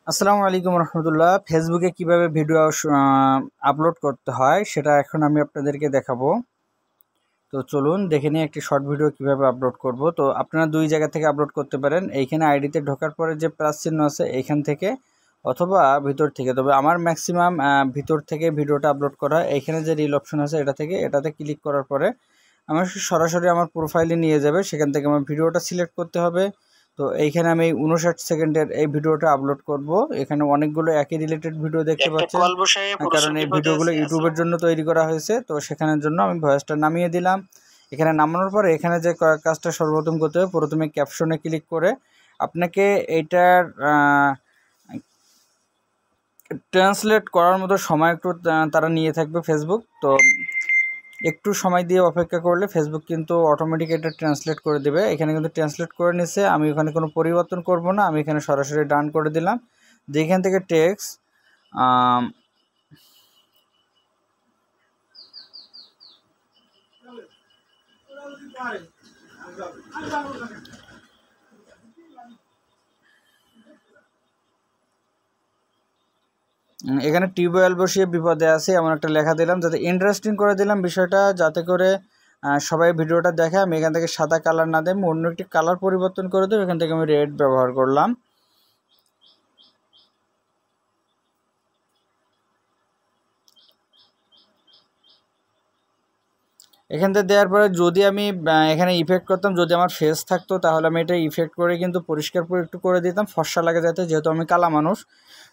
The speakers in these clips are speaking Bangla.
আসসালামু আলাইকুম রহমতুল্লাহ। ফেসবুকে কিভাবে ভিডিও আপলোড করতে হয় সেটা এখন আমি আপনাদেরকে দেখাবো। তো চলুন দেখে নিই একটি শর্ট ভিডিও কিভাবে আপলোড করব। তো আপনারা দুই জায়গা থেকে আপলোড করতে পারেন। এইখানে আইডিতে ঢোকার পরে যে প্লাস চিহ্ন আছে এইখান থেকে, অথবা ভিতর থেকে। তবে আমার ম্যাক্সিমাম ভিতর থেকে ভিডিওটা আপলোড করা। এইখানে যে রিল অপশন আছে এটাতে ক্লিক করার পরে আমার সরাসরি আমার প্রোফাইলে নিয়ে যাবে। সেখান থেকে আমার ভিডিওটা সিলেক্ট করতে হবে। তো এইখানে আমি 59 সেকেন্ডের এই ভিডিওটা আপলোড করব। এখানে অনেকগুলো একই রিলেটেড ভিডিও দেখতে পাচ্ছেন, কারণ এই ভিডিওগুলো ইউটিউবের জন্য তৈরি করা হয়েছে। তো সেখানের জন্য আমি ভয়েসটা নামিয়ে দিলাম। এখানে নামানোর পরে এখানে যে কাজটা সর্বপ্রথম করতে হবে, প্রথমে ক্যাপশনে ক্লিক করে আপনাকে এইটার ট্রান্সলেট করার মতো সময় একটু তারা নিয়ে থাকবে ফেসবুক। তো একটু সময় দিয়ে অপেক্ষা করলে ফেসবুক কিন্তু অটোমেটিক এটা ট্রান্সলেট করে দেবে। এখানে কিন্তু ট্রান্সলেট করে নিছে, আমি ওখানে কোনো পরিবর্তন করব না। আমি এখানে সরাসরি ডান করে দিলাম। যেখান থেকে টেক্সট এখানে টিউবওয়েল বসিয়ে বিপদে আছে এমন একটা লেখা দিলাম, যাতে ইন্টারেস্টিং করে দিলাম বিষয়টা, যাতে করে সবাই ভিডিওটা দেখে। আমি এখান থেকে সাদা কালার না দেব, অন্য একটি কালার পরিবর্তন করে দেবো। এখান থেকে আমি রেড ব্যবহার করলাম। এখান থেকে দেওয়ার পরে যদি আমি এখানে ইফেক্ট করতাম, যদি আমার ফেস থাকতো তাহলে আমি এটা ইফেক্ট করে কিন্তু পরিষ্কার করে একটু করে দিতাম, ফর্সা লাগে যাতে, যেহেতু আমি কালা মানুষ।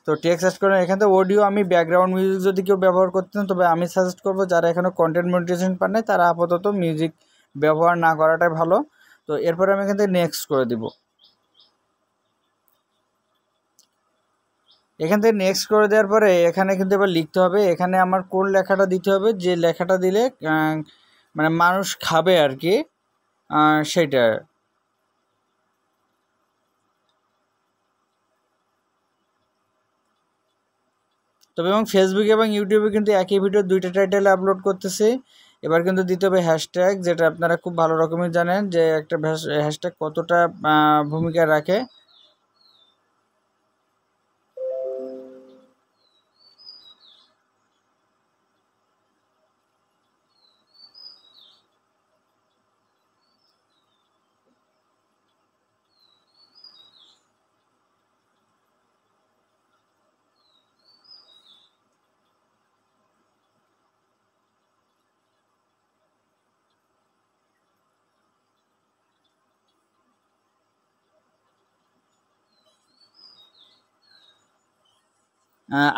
তো টেক্সট সার্চ করে এখান থেকে অডিও, আমি ব্যাকগ্রাউন্ড মিউজিক যদি কেউ ব্যবহার করতেন, তবে আমি সাজেস্ট করবো যারা এখানে কন্টেন্ট মনিটাইজেশন পান নাই তারা আপাতত মিউজিক ব্যবহার না করাটাই ভালো। তো এরপরে আমি এখান থেকে নেক্সট করে দিব। এখান থেকে নেক্সট করে দেওয়ার পরে এখানে কিন্তু এবার লিখতে হবে, এখানে আমার কোন লেখাটা দিতে হবে, যে লেখাটা দিলে মানে মানুষ খাবে আর কি, সেটা। তবে এবং ফেসবুক এবং ইউটিউবে কিন্তু একই ভিডিও দুইটা টাইটেলে আপলোড করতেছি। এবার কিন্তু দিতে হবে হ্যাশট্যাগ, যেটা আপনারা খুব ভালো রকমই জানেন যে একটা হ্যাশট্যাগ কতটা ভূমিকা রাখে।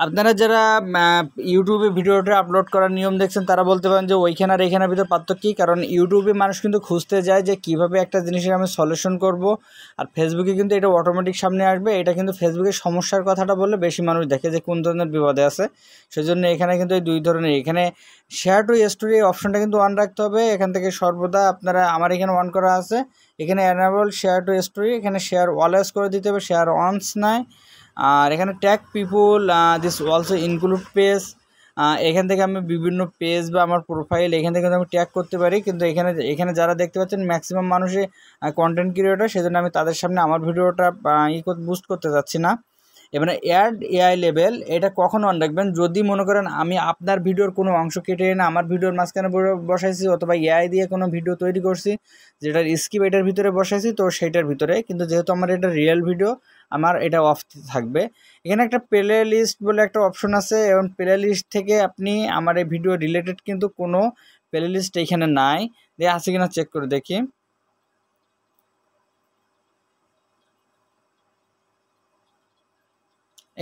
আপনারা যারা ইউটিউবে ভিডিওটা আপলোড করার নিয়ম দেখছেন তারা বলতে পারেন যে ওইখানে আর এইখানের ভিতর পার্থক্য কী, কারণ ইউটিউবে মানুষ কিন্তু খুঁজতে যায় যে কীভাবে একটা জিনিসের আমি সলিউশন করব, আর ফেসবুকে কিন্তু এটা অটোমেটিক সামনে আসবে। এটা কিন্তু ফেসবুকের সমস্যার কথাটা বললে বেশি মানুষ দেখে যে কোন ধরনের বিপদে আছে। সেজন্য এখানে কিন্তু এই দুই ধরনের, এখানে শেয়ার টু স্টোরি অপশনটা কিন্তু অন রাখতে হবে। এখান থেকে সর্বদা আপনারা, আমার এখানে অন করা আছে, এখানে অ্যানাবল শেয়ার টু স্টোরি, এখানে শেয়ার অলওয়েজ করে দিতে হবে, শেয়ার অনস নাই। আর এখানে tag people, this also include page. এখান থেকে আমি বিভিন্ন পেজ বা আমার প্রোফাইল এখান থেকে আমি ট্যাগ করতে পারি। কিন্তু এখানে যারা দেখতে পাচ্ছেন ম্যাক্সিমাম মানুষই কন্টেন্ট ক্রিয়েটর, সেজন্য আমি তাদের সামনে আমার ভিডিওটা বুস্ট করতে যাচ্ছি না। এবারে অ্যাড এআই লেভেল, এটা কখন অন রাখবেন, যদি মনে করেন আমি আপনার ভিডিওর কোনো অংশ কেটে এনে আমার ভিডিওর মাঝখানে বসাইছি, অথবা এআই দিয়ে কোনো ভিডিও তৈরি করছি যেটার স্কিপ এটার ভিতরে বসাইছি, তো সেইটার ভিতরে। কিন্তু যেহেতু আমার এটা রিয়েল ভিডিও, আমার এটা অফ থাকবে। এখানে একটা প্লে লিস্ট বলে একটা অপশন আছে, এবং প্লে লিস্ট থেকে আপনি আমার এই ভিডিও রিলেটেড কিন্তু কোনো প্লে লিস্ট এখানে নাই, দিয়ে আছে কিনা চেক করে দেখি।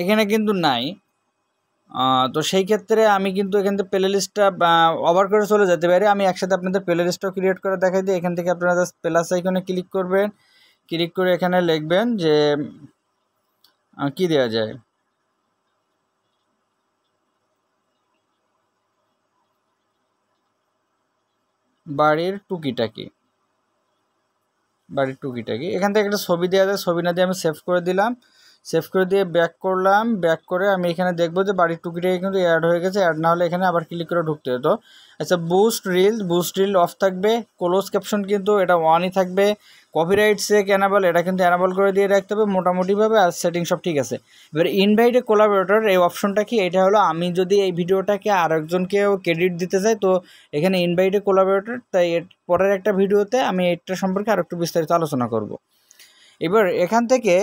এখানে কিন্তু নাই। তো সেই ক্ষেত্রে আমি কিন্তু এখান থেকে প্লে লিস্টটা ওভার করে চলে যেতে পারি। আমি একসাথে আপনাদের প্লে লিস্টটাও ক্রিয়েট করে দেখাই দিই। এখান থেকে আপনারা জাস্ট প্লাস আইকনে ক্লিক করবেন, ক্লিক করে এখানে লিখবেন যে কি দেওয়া যায়, বাড়ির টুকিটাকি। এখান থেকে একটা ছবি দেওয়া যায়, ছবি না দিয়ে আমি সেভ করে দিলাম। সেভ করে দিয়ে ব্যাক করলাম, ব্যাক করে আমি এখানে দেখবো যে বাড়ির টুকিটাকে কিন্তু অ্যাড হয়ে গেছে। অ্যাড না হলে এখানে আবার ক্লিক করে ঢুকতে হতো। আচ্ছা, বুস্ট রিল অফ থাকবে, ক্লোজ ক্যাপশন কিন্তু এটা অনই থাকবে, কপিরাইট চেক এনাবল এটা কিন্তু এনাবল করে দিয়ে রাখতে হবে মোটামুটিভাবে, আর সেটিং সব ঠিক আছে। এবার ইনভাইট এ কোলাবোরেটর এই অপশনটা কি, এটা হলো আমি যদি এই ভিডিওটাকে আরেকজনকেও ক্রেডিট দিতে চাই তো এখানে ইনভাইট এ কোলাবোরেটর, তাই এর পরের একটা ভিডিওতে আমি এটা সম্পর্কে আরেকটু বিস্তারিত আলোচনা করব। এবার এখান থেকে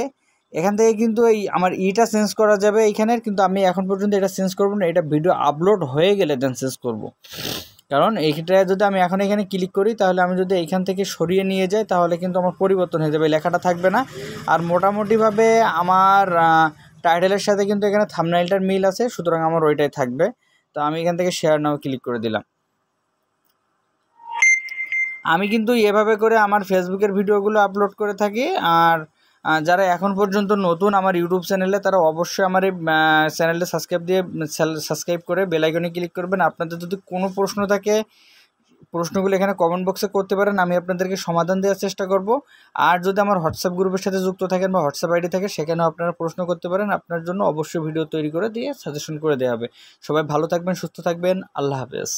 কিন্তু এই আমার ইটা চেঞ্জ করা যাবে এইখানের, কিন্তু আমি এখন পর্যন্ত এটা চেঞ্জ করব না, এটা ভিডিও আপলোড হয়ে গেলে দেন চেঞ্জ করব। কারণ এইটা যদি আমি এখন এখানে ক্লিক করি তাহলে আমি যদি এইখান থেকে সরিয়ে নিয়ে যাই তাহলে কিন্তু আমার পরিবর্তন হয়ে যাবে, লেখাটা থাকবে না। আর মোটামুটিভাবে আমার টাইটেলের সাথে কিন্তু এখানে থাম্বনেইলটার মিল আছে, সুতরাং আমার ওইটাই থাকবে। তো আমি এখান থেকে শেয়ার নাও ক্লিক করে দিলাম। আমি কিন্তু এভাবে করে আমার ফেসবুকের ভিডিওগুলো আপলোড করে থাকি। আর যারা এখন পর্যন্ত নতুন আমার ইউটিউব চ্যানেলে, তারা অবশ্যই আমার এই চ্যানেলটা সাবস্ক্রাইব করে বেল আইকনে ক্লিক করবেন। আপনাদের যদি কোনো প্রশ্ন থাকে প্রশ্নগুলো এখানে কমেন্ট বক্সে করতে পারেন, আমি আপনাদেরকে সমাধান দেওয়ার চেষ্টা করব। আর যদি আমার হোয়াটসঅ্যাপ গ্রুপের সাথে যুক্ত থাকেন বা হোয়াটসঅ্যাপ আইডি থাকে সেখানেও আপনারা প্রশ্ন করতে পারেন, আপনার জন্য অবশ্যই ভিডিও তৈরি করে দিয়ে সাজেশন করে দেওয়া হবে। সবাই ভালো থাকবেন, সুস্থ থাকবেন, আল্লাহ হাফেজ।